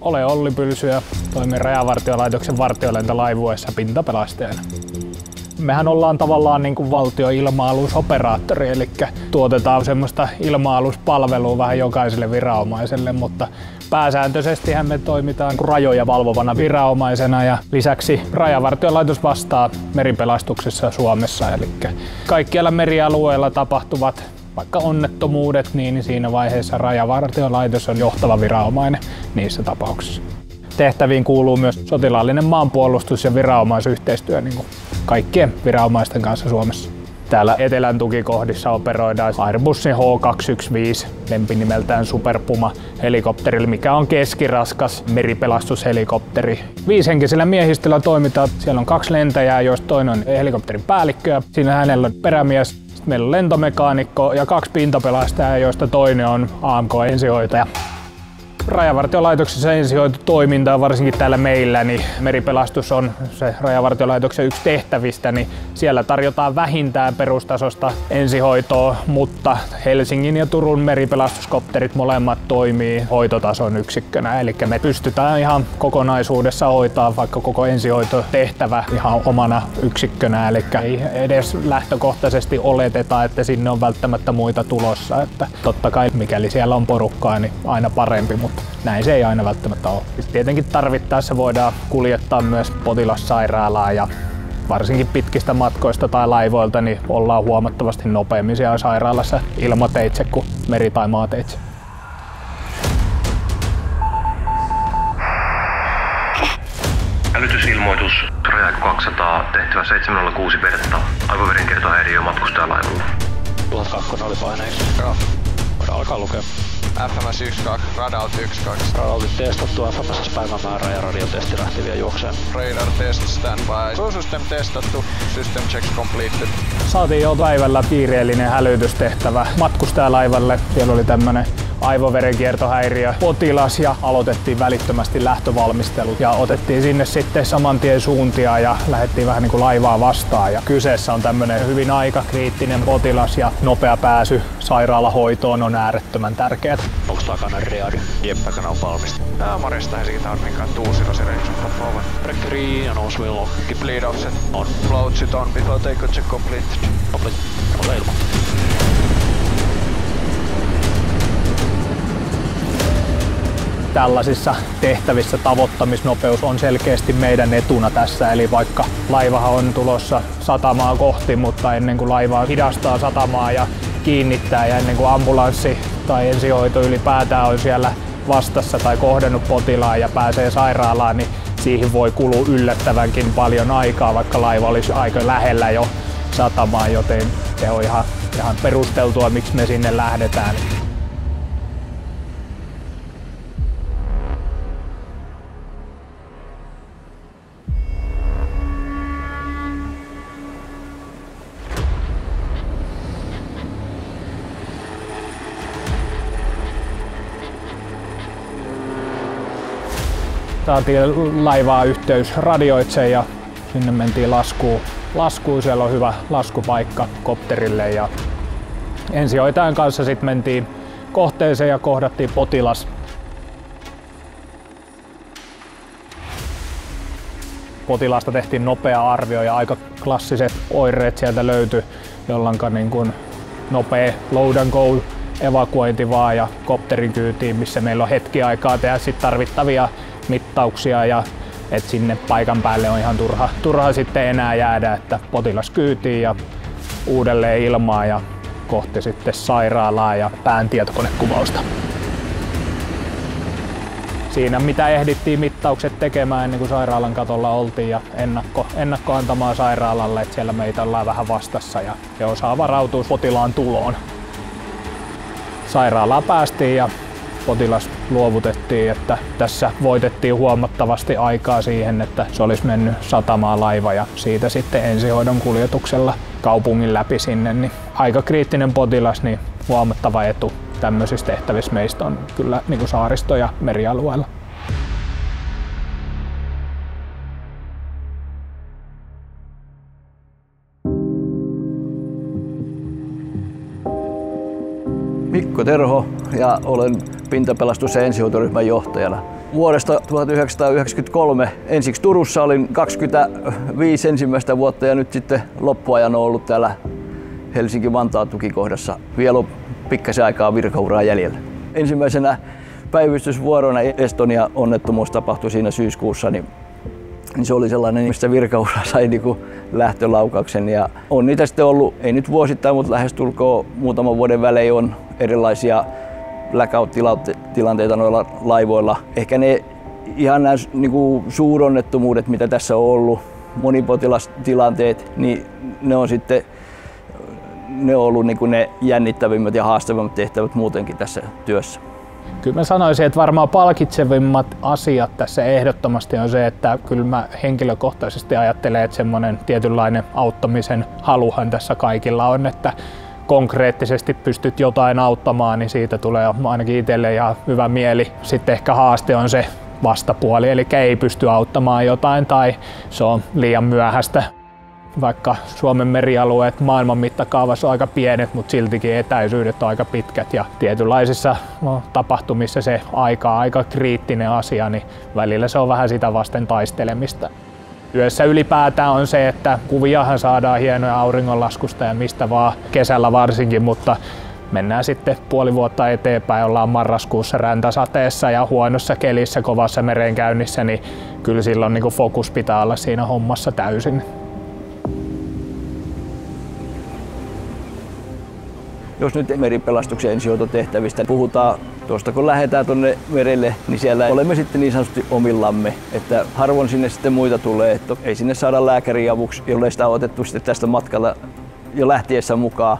Olen Olli Pylsy ja toimin Rajavartiolaitoksen vartiolentolaivueessa pintapelastajana. Mehän ollaan tavallaan niin kuin valtion ilma-alusoperaattori, eli tuotetaan semmoista ilma-aluspalvelua vähän jokaiselle viranomaiselle, mutta pääsääntöisestihän me toimitaan rajoja valvovana viranomaisena ja lisäksi Rajavartiolaitos vastaa meripelastuksessa Suomessa, eli kaikkialla merialueilla tapahtuvat vaikka onnettomuudet, niin siinä vaiheessa Rajavartiolaitos on johtava viranomainen niissä tapauksissa. Tehtäviin kuuluu myös sotilaallinen maanpuolustus ja viranomaisyhteistyö niin kuin kaikkien viranomaisten kanssa Suomessa. Täällä etelän tukikohdissa operoidaan Airbusin H215 lempinimeltään Super Puma -helikopterilla, mikä on keskiraskas meripelastushelikopteri. 5-henkisellä miehistöllä toimitaan. Siellä on 2 lentäjää, joista toinen on helikopterin päällikkö. Siinä hänellä on perämies. Sitten meillä on lentomekaanikko ja 2 pintapelastajaa, joista toinen on AMK-ensihoitaja. Rajavartiolaitoksessa ensihoitotoiminta, varsinkin täällä meillä, niin meripelastus on se Rajavartiolaitoksen yksi tehtävistä, niin siellä tarjotaan vähintään perustasosta ensihoitoa, mutta Helsingin ja Turun meripelastuskopterit molemmat toimii hoitotason yksikkönä, eli me pystytään ihan kokonaisuudessa hoitaa vaikka koko ensihoitotehtävä ihan omana yksikkönä, eli ei edes lähtökohtaisesti oleteta, että sinne on välttämättä muita tulossa, että totta kai mikäli siellä on porukkaa, niin aina parempi, mutta näin se ei aina välttämättä ole. Tietenkin tarvittaessa voidaan kuljettaa myös potilassairaalaan ja varsinkin pitkistä matkoista tai laivoilta niin ollaan huomattavasti nopeammin siellä sairaalassa ilmateitse kuin meri- tai maateitse. Hälytysilmoitus Raja 200 tehtävä 706 Pertta. Aivoverenkiertohäiriö matkustajalaivalla. 1002 oli paineeksi. Joo. Voidaan alkaa lukea. FMS 12, Radalt 12. Radaltit testattu, FMS päivämäärä ja radiotesti lähti vielä juokseen. Radar test standby. Full system testattu, system check completed. Saatiin jo päivällä kiireellinen hälytystehtävä matkustajalaivalle. Siellä oli tämmönen aivoverenkiertohäiriö potilas ja aloitettiin välittömästi lähtövalmistelu ja otettiin sinne sitten saman tien suuntia ja lähdettiin vähän niin kuin laivaa vastaan. Ja kyseessä on tämmönen hyvin aikakriittinen potilas ja nopea pääsy sairaalahoitoon on äärettömän tärkeää. Onks takana ready? Jep, takana on valmista. Morjesta Helsingin Tarninkaan 207 over. Break 3 and nose will lock. Keep lead offset. On. Float sit on before take check completed. Complete. Ole ilma. Tällaisissa tehtävissä tavoittamisnopeus on selkeästi meidän etuna tässä, eli vaikka laivahan on tulossa satamaa kohti, mutta ennen kuin laiva hidastaa satamaa ja kiinnittää ja ennen kuin ambulanssi tai ensihoito ylipäätään on siellä vastassa tai kohdannut potilaan ja pääsee sairaalaan, niin siihen voi kulua yllättävänkin paljon aikaa, vaikka laiva olisi aika lähellä jo satamaa, joten se on ihan perusteltua, miksi me sinne lähdetään. Saatiin laivaa yhteys radioitse ja sinne mentiin laskuun. Siellä on hyvä laskupaikka kopterille ja ensihoitajan kanssa sitten mentiin kohteeseen ja kohdattiin potilas. Potilaasta tehtiin nopea arvio ja aika klassiset oireet sieltä löytyi, jolloin niin kuin nopea load and go evakuointi vaan ja kopterin kyytiin, missä meillä on hetki aikaa tehdä sit tarvittavia mittauksia ja että sinne paikan päälle on ihan turha sitten enää jäädä, että potilas kyytiin ja uudelleen ilmaa ja kohti sitten sairaalaa ja pään tietokonekuvausta. Siinä mitä ehdittiin mittaukset tekemään ennen kuin sairaalan katolla oltiin ja ennakko antamaan sairaalalle, että siellä meitä ollaan vähän vastassa ja he osaa varautua potilaan tuloon. Sairaalaan päästiin ja potilas luovutettiin, että tässä voitettiin huomattavasti aikaa siihen, että se olisi mennyt satamaan laiva ja siitä sitten ensihoidon kuljetuksella kaupungin läpi sinne. Niin aika kriittinen potilas, niin huomattava etu tämmöisissä tehtävissä meistä on kyllä niin kuin saaristo- ja merialueella. Mikko Terho ja olen pintapelastus- ja ensihoitoryhmän johtajana. Vuodesta 1993 ensiksi Turussa olin 25 ensimmäistä vuotta ja nyt sitten loppuajan olen ollut täällä Helsinki-Vantaan tukikohdassa. Vielä on pikkasen aikaa virkauraa jäljellä. Ensimmäisenä päivystysvuorona Estonia-onnettomuus tapahtui siinä syyskuussa, niin se oli sellainen, mistä virkaura sai lähtölaukauksen. Ja on niitä sitten ollut, ei nyt vuosittain, mutta lähestulkoon muutaman vuoden välein on erilaisia blackout-tilanteita noilla laivoilla. Ehkä ne ihan nämä suuronnettomuudet, mitä tässä on ollut, monipotilastilanteet, niin ne on sitten ne on ollut ne jännittävimmät ja haastavimmat tehtävät muutenkin tässä työssä. Kyllä mä sanoisin, että varmaan palkitsevimmat asiat tässä ehdottomasti on se, että kyllä mä henkilökohtaisesti ajattelen, että semmoinen tietynlainen auttamisen haluhan tässä kaikilla on, että konkreettisesti pystyt jotain auttamaan, niin siitä tulee ainakin itselle ihan hyvä mieli. Sitten ehkä haaste on se vastapuoli, eli ei pysty auttamaan jotain tai se on liian myöhäistä. Vaikka Suomen merialueet maailman mittakaavassa on aika pienet, mutta siltikin etäisyydet on aika pitkät ja tietynlaisissa tapahtumissa se aika kriittinen asia, niin välillä se on vähän sitä vasten taistelemista. Työssä ylipäätään on se, että kuviahan saadaan hienoja auringonlaskusta ja mistä vaan, kesällä varsinkin, mutta mennään sitten puoli vuotta eteenpäin, ollaan marraskuussa räntäsateessa ja huonossa kelissä, kovassa merenkäynnissä, niin kyllä silloin niin kuin fokus pitää olla siinä hommassa täysin. Jos nyt meripelastuksen ensihoitotehtävistä puhutaan, tuosta kun lähdetään tuonne merelle, niin siellä olemme sitten niin sanotusti omillamme. Että harvoin sinne sitten muita tulee, että ei sinne saada lääkärin avuksi, jollei sitä on otettu sitten tästä matkalla jo lähtiessä mukaan.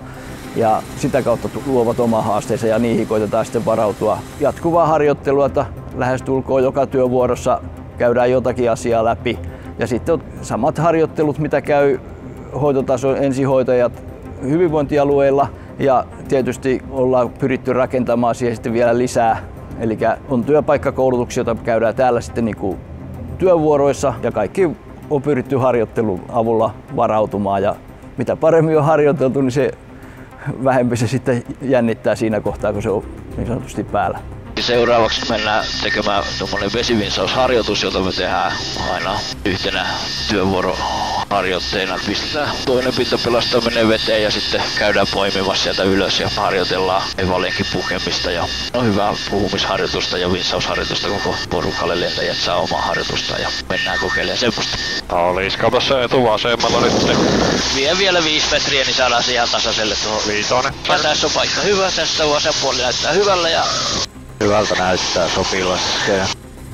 Ja sitä kautta luovat oma haasteensa ja niihin koitetaan sitten varautua. Jatkuvaa harjoittelua, että lähestulkoon joka työvuorossa käydään jotakin asiaa läpi. Ja sitten on samat harjoittelut, mitä käy hoitotason ensihoitajat hyvinvointialueilla. Ja tietysti ollaan pyritty rakentamaan siihen sitten vielä lisää. Eli on työpaikkakoulutuksia, joita käydään täällä sitten työvuoroissa ja kaikki on pyritty harjoittelun avulla varautumaan. Ja mitä paremmin on harjoiteltu, niin se vähempi se sitten jännittää siinä kohtaa, kun se on niin sanotusti päällä. Seuraavaksi mennään tekemään tuommoinen vesivinsausharjoitus, jota me tehdään aina yhtenä työvuoroharjoitteena. Pistetään toinen pintapelastaminen veteen ja sitten käydään poimimassa sieltä ylös ja harjoitellaan evalenkin pukemista. Ja on hyvää puhumisharjoitusta ja vinsausharjoitusta koko porukalle, lentäjät saa omaa harjoitusta ja mennään kokeilemaan semmoista. Oliskapassa etuvasemmalla nyt. Vielä 5 metriä, niin saadaan se ihan tasaiselle tuohon. Viitonen. Tässä on paikka hyvä, tässä vasen puoli näyttää hyvällä ja hyvältä näyttää sopivasti.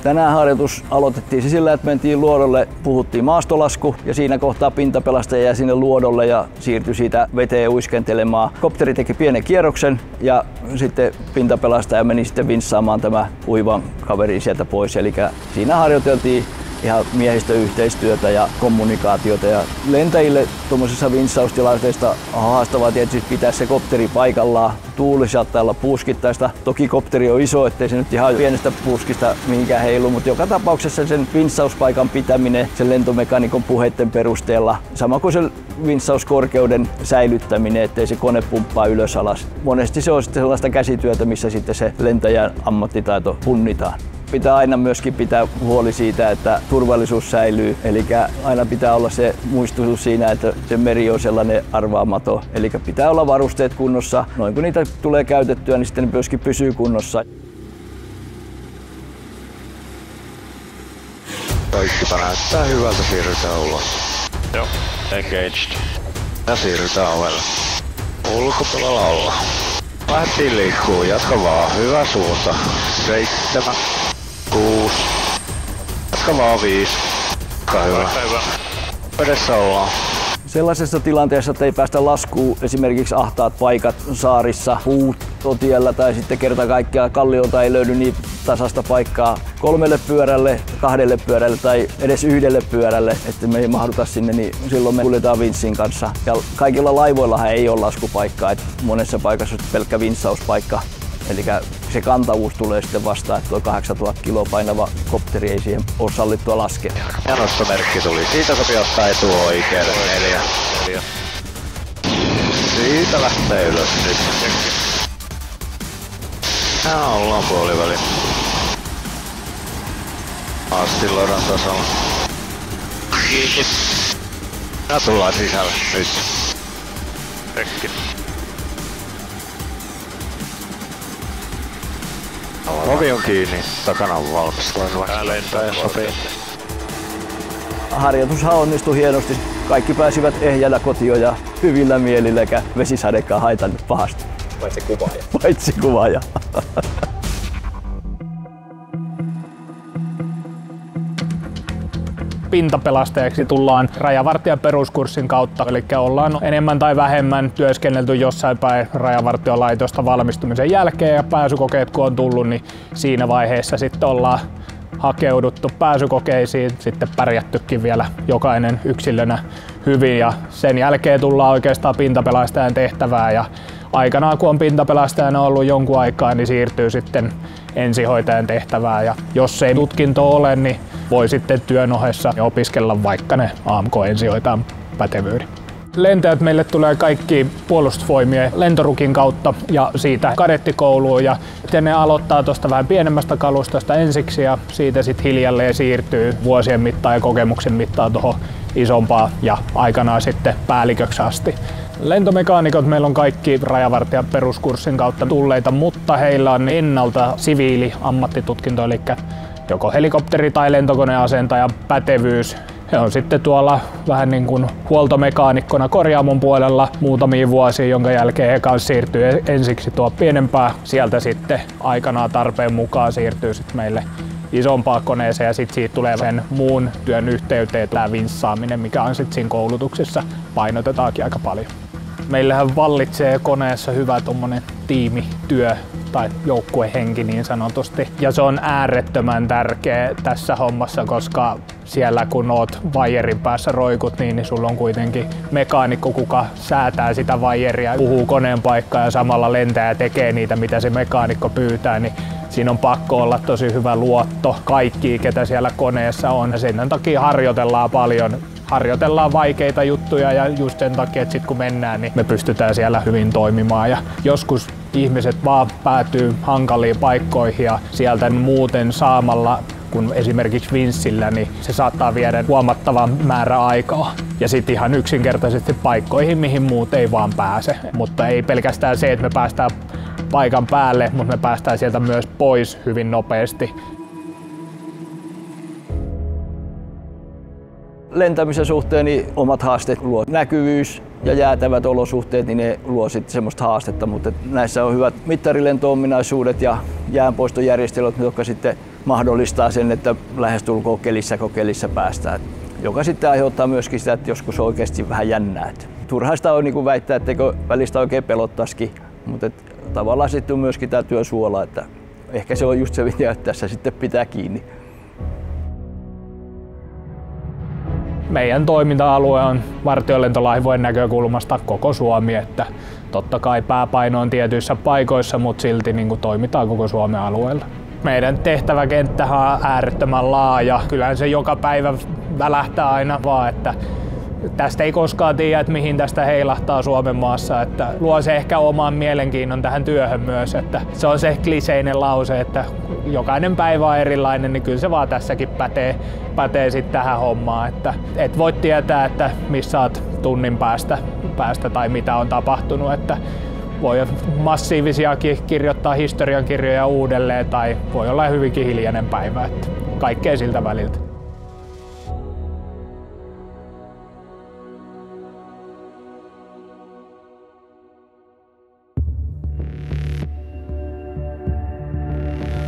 Tänään harjoitus aloitettiin sillä, että mentiin luodolle, puhuttiin maastolasku ja siinä kohtaa pintapelastaja jäi sinne luodolle ja siirtyi siitä veteen uiskentelemaan. Kopteri teki pienen kierroksen ja sitten pintapelastaja meni sitten vinssaamaan tämä uivan kaverin sieltä pois. Eli siinä harjoiteltiin ihan miehistöyhteistyötä ja kommunikaatiota. Ja lentäjille tuommoisessa vinssaustilanteessa haastavaa tietysti pitää se kopteri paikallaan. Tuuli saattaa olla puuskittaista. Toki kopteri on iso, ettei se nyt ihan pienestä puuskista mihinkään heilu, mutta joka tapauksessa sen vinssauspaikan pitäminen sen lentomekaanikon puheiden perusteella, sama kuin sen vintsauskorkeuden säilyttäminen, ettei se kone pumppaa ylös alas. Monesti se on sitten sellaista käsityötä, missä sitten se lentäjän ammattitaito punnitaan. Pitää aina myöskin pitää huoli siitä, että turvallisuus säilyy. Eli aina pitää olla se muistutus siinä, että se meri on sellainen arvaamaton. Eli pitää olla varusteet kunnossa. Noin kun niitä tulee käytettyä, niin sitten ne myöskin pysyy kunnossa. Kaikkipa näyttää hyvältä, siirrytään ulos. Joo, engaged. Ja siirrytään ovelle. Ulkopuolella ollaan. Lähdettiin liikkuu, jatka vaan. Hyvä suunta. 7, 6. Jatka vaan 5. Hyvä. Edessä ollaan. Sellaisessa tilanteessa, että ei päästä laskuun, esimerkiksi ahtaat paikat saarissa, puut tiellä tai sitten kerta kaikkiaan kalliolta ei löydy niin tasasta paikkaa 3 pyörälle, 2 pyörälle tai edes 1 pyörälle, että me ei mahduta sinne, niin silloin me kuljetaan vinssin kanssa. Ja kaikilla laivoillahan ei ole laskupaikkaa, että monessa paikassa on pelkkä vinssauspaikka. Eli se kantavuus tulee sitten vastaan, että tuo 8000 kiloa painava kopteri ei siihen ole sallittua laskea. Ja nostomerkki tuli. Siitä sopii ottaa etuoikealle 4. Siitä lähtee ylös nyt. Ja ollaan puoliväli. Astiloidan tasalla. Kiinni. Ja tullaan sisälle nyt. Rekki. Ovi on kiinni, takana on valmis. Tää lentää ja sopii. Harjoitushan onnistui hienosti. Kaikki pääsivät ehjällä kotiin ja hyvillä mielillä, eikä vesisadekaan haitannut pahasti. Paitsi kuvaaja. Pintapelastajaksi tullaan rajavartijan peruskurssin kautta, eli ollaan enemmän tai vähemmän työskennelty jossain päin rajavartiolaitosta valmistumisen jälkeen ja pääsykokeet kun on tullut, niin siinä vaiheessa sitten ollaan hakeuduttu pääsykokeisiin, sitten pärjättykin vielä jokainen yksilönä hyvin ja sen jälkeen tullaan oikeastaan pintapelastajan tehtävään ja aikanaan kun on pintapelastajana ollut jonkun aikaa, niin siirtyy sitten ensihoitajan tehtävään ja jos ei tutkinto ole, niin voi sitten työn ohessa opiskella vaikka ne AMK-ensihoitajan pätevyyden. Lentäjät meille tulee kaikki puolustusvoimien lentorukin kautta ja siitä kadettikouluun ja ne aloittaa tuosta vähän pienemmästä kalustosta ensiksi ja siitä sitten hiljalleen siirtyy vuosien mittaan ja kokemuksen mittaan tuohon isompaan ja aikanaan sitten päälliköksi asti. Lentomekaanikot meillä on kaikki rajavartijan peruskurssin kautta tulleita, mutta heillä on ennalta siviili ammattitutkinto, eli joko helikopteri- tai lentokoneasentajan pätevyys. He on sitten tuolla vähän niin kuin huoltomekaanikkona korjaamon puolella muutamia vuosia, jonka jälkeen he kanssa siirtyy ensiksi tuo pienempää. Sieltä sitten aikanaan tarpeen mukaan siirtyy sitten meille isompaan koneeseen ja sitten siitä tulee sen muun työn yhteyteen tämä vinssaaminen, mikä on sitten siinä koulutuksessa painotetaankin aika paljon. Meillähän vallitsee koneessa hyvä tommonen tiimityö tai joukkuehenki niin sanotusti. Ja se on äärettömän tärkeä tässä hommassa, koska siellä kun oot vaijerin päässä roikut, niin sulla on kuitenkin mekaanikko, kuka säätää sitä vaijeria, puhuu koneen paikkaa ja samalla lentää ja tekee niitä, mitä se mekaanikko pyytää. Niin siinä on pakko olla tosi hyvä luotto kaikki, ketä siellä koneessa on. Ja sen takia harjoitellaan paljon. Harjoitellaan vaikeita juttuja ja just sen takia, että sit kun mennään, niin me pystytään siellä hyvin toimimaan. Ja joskus ihmiset vaan päätyy hankaliin paikkoihin ja sieltä muuten saamalla, kun esimerkiksi vinssillä, niin se saattaa viedä huomattavan määrä aikaa. Ja sitten ihan yksinkertaisesti paikkoihin, mihin muut ei vaan pääse. Mutta ei pelkästään se, että me päästään paikan päälle, mutta me päästään sieltä myös pois hyvin nopeasti. Lentämisen suhteen niin omat haasteet luo näkyvyys ja jäätävät olosuhteet, niin ne luo sitten semmoista haastetta, mutta näissä on hyvät mittarilento-ominaisuudet ja jäänpoistojärjestelmät, jotka sitten mahdollistaa sen, että lähestulkoon kelissä päästään. Joka sitten aiheuttaa myöskin sitä, että joskus on oikeasti vähän jännää. Turhaista on niin väittää, etteikö välistä oikein pelottaisikin, mutta tavallaan sitten on myöskin tämä työsuola, että ehkä se on just se, mitä tässä sitten pitää kiinni. Meidän toiminta-alue on vartiolentolaivojen näkökulmasta koko Suomi, että totta kai pääpaino on tietyissä paikoissa, mutta silti niin kuin toimitaan koko Suomen alueella. Meidän tehtäväkenttähän on äärettömän laaja. Kyllähän se joka päivä välähtää aina vaan, että tästä ei koskaan tiedä, että mihin tästä heilahtaa Suomen maassa. Että luo se ehkä oman mielenkiinnon tähän työhön myös. Että se on se kliseinen lause, että jokainen päivä on erilainen, niin kyllä se vaan tässäkin pätee sitten tähän hommaan. Että et voi tietää, että missä olet tunnin päästä tai mitä on tapahtunut. Että voi massiivisiakin kirjoittaa historiankirjoja uudelleen tai voi olla hyvinkin hiljainen päivä. Että kaikkea siltä väliltä.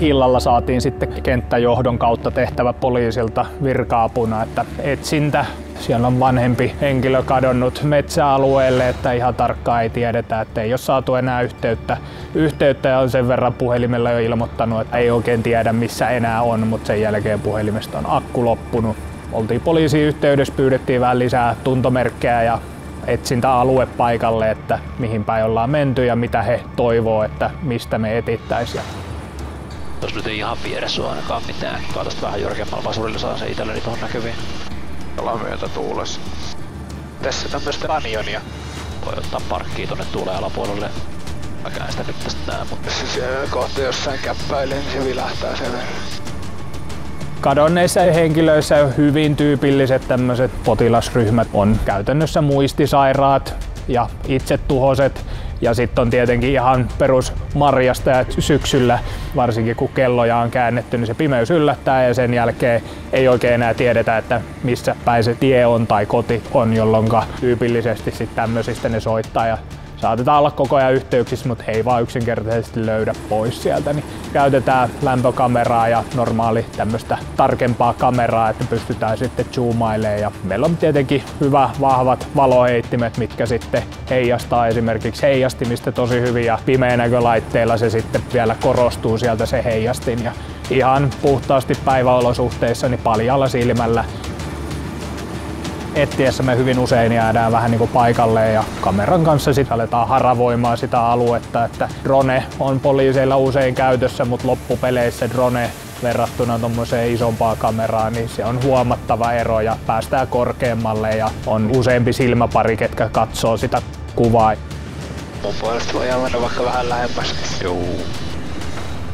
illalla saatiin sitten kenttäjohdon kautta tehtävä poliisilta virka-apuna, että etsintä. Siellä on vanhempi henkilö kadonnut metsäalueelle, että ihan tarkkaan ei tiedetä, että ei ole saatu enää yhteyttä ja on sen verran puhelimella jo ilmoittanut, että ei oikein tiedä missä enää on, mutta sen jälkeen puhelimesta on akku loppunut. Oltiin poliisiin yhteydessä, pyydettiin vähän lisää tuntomerkkejä ja etsintäalue paikalle, että mihin päin ollaan menty ja mitä he toivoo, että mistä me etittäisiin. Tuossa nyt ei ihan vieressä ole ainakaan mitään. Kaatosta vähän jyrkemmällä vasurilla saa se itselleni tuohon näkyviin. Ollaan myötä tuulessa. Tässä tämmöstä kanjonia. Voi ottaa parkkiin tonne tuulen alapuolelle. Mä käyn sitä nyt tästä nää, mutta Se kohta jossain käppäilee, niin se vilähtää sen verran. Kadonneissa henkilöissä hyvin tyypilliset tämmöiset potilasryhmät on käytännössä muistisairaat ja itsetuhoiset. Ja sitten on tietenkin ihan perus marjastajat syksyllä, varsinkin kun kelloja on käännetty, niin se pimeys yllättää ja sen jälkeen ei oikein enää tiedetä, että missä päin se tie on tai koti on, jolloin tyypillisesti sitten tämmöisistä ne soittaa ja saatetaan olla koko ajan yhteyksissä, mutta he ei vaan yksinkertaisesti löydä pois sieltä. Niin käytetään lämpökameraa ja normaali tämmöistä tarkempaa kameraa, että pystytään sitten zoomailemaan. Ja meillä on tietenkin hyvä vahvat valoheittimet, mitkä sitten heijastaa esimerkiksi heijastimista tosi hyvin ja pimeänäkölaitteilla se sitten vielä korostuu sieltä se heijastin. Ja ihan puhtaasti päiväolosuhteissa niin paljalla silmällä etsiessä me hyvin usein jäädään vähän niin kuin paikalleen ja kameran kanssa sitten aletaan haravoimaan sitä aluetta, että drone on poliiseilla usein käytössä, mutta loppupeleissä drone verrattuna tuommoiseen isompaan kameraan, niin se on huomattava ero ja päästään korkeammalle ja on useampi silmäpari, ketkä katsoo sitä kuvaa. Mun puolesta voidaan mennä vaikka vähän lähemmäs. Joo.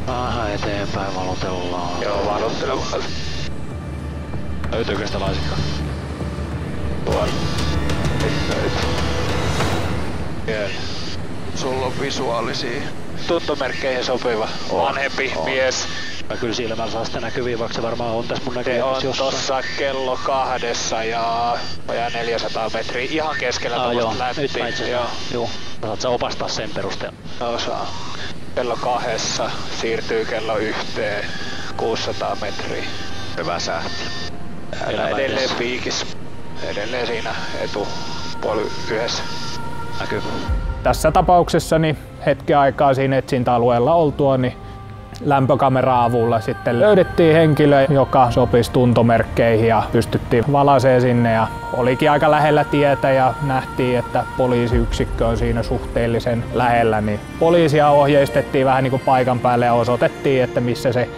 Vähän eteenpäin valotellaan. Joo, valottelemaan. Löytyykö sitä laisikkaa? Tuolla. Sulla on visuaalisia tuntomerkkeihin sopiva vanhempi mies. Mä kyllä silmällä saa sitä näkyviä, vaikka se varmaan on tässä mun Se näkyvissä on tossa kello 2 ja vajaa 400 metriä ihan keskellä tuosta läpi. Joo. Saat sä opastaa sen perusteella? Osaa. Kello 2 siirtyy kello 1 600 metriä. Hyvä sähti. Edelleen piikissä. Edelleen siinä etupuoli 1. Näkyy. Tässä tapauksessa niin hetken aikaa siinä etsintäalueella oltua, niin lämpökamera-avulla sitten löydettiin henkilö, joka sopisi tuntomerkkeihin ja pystyttiin valasemaan sinne ja olikin aika lähellä tietä ja nähtiin, että poliisiyksikkö on siinä suhteellisen lähellä, niin poliisia ohjeistettiin vähän niin kuin paikan päälle ja osoitettiin, että missä se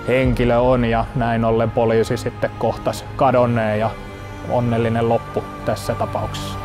henkilö on ja näin ollen poliisi sitten kohtasi kadonneen ja onnellinen loppu tässä tapauksessa.